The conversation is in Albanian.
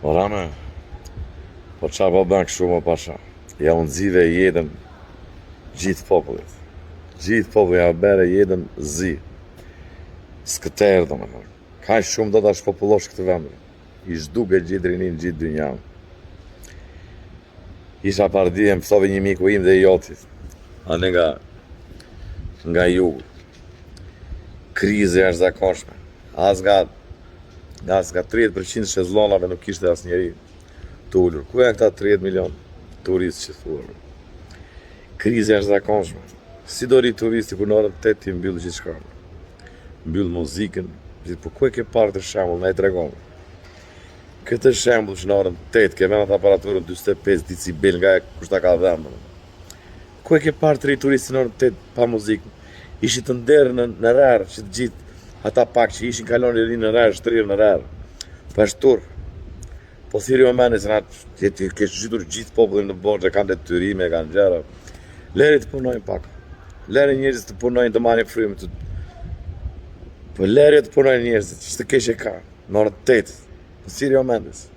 Rame, po qa po bën kështu më pasha? Ja unë zive jetën gjithë popullit. Gjithë popullit ja bere jetën zi. S'këterë do më thënë. Ka shumë do t'a shpopullosh këtë vendin. I zhduke gjithë rinin, gjithë dynjan. Isha pardi e më thove një miku im dhe i jotit. Ane nga jugu. Krize është zakonshme. As nga 30% shezlonave nuk ishte as njeri të ullur. Ku janë këta 30 milion turistë që thuar? Krize është zakonshme. Si do ri turisti ku në orën 8 ti mbyllë gjithë shka. Mbyllë muzikën. Po ku e ke parë të shembull, na e tregon. Këtë shembull që në orën 8 ke vendat aparaturën 45 decibel nga kushta ka dhënë. Ku e ke parë të ri turisti në orën 8 pa muzikë? Ishi të nderë në rarë që të gjithë ata pak që ishin kalon e rinë në rarë, shtrirë në rarë. Pa shturë. Po thiri o meni se na ke zhytur gjithë popullin në borë, kanë detyrime, kanë gjëra. Leri të punojnë pak. Leri njerëzit të punojnë të marrin frymë. Po leri të punojnë njerëzit, që të kesh e ka, në orën 8. Po thiri o mendes.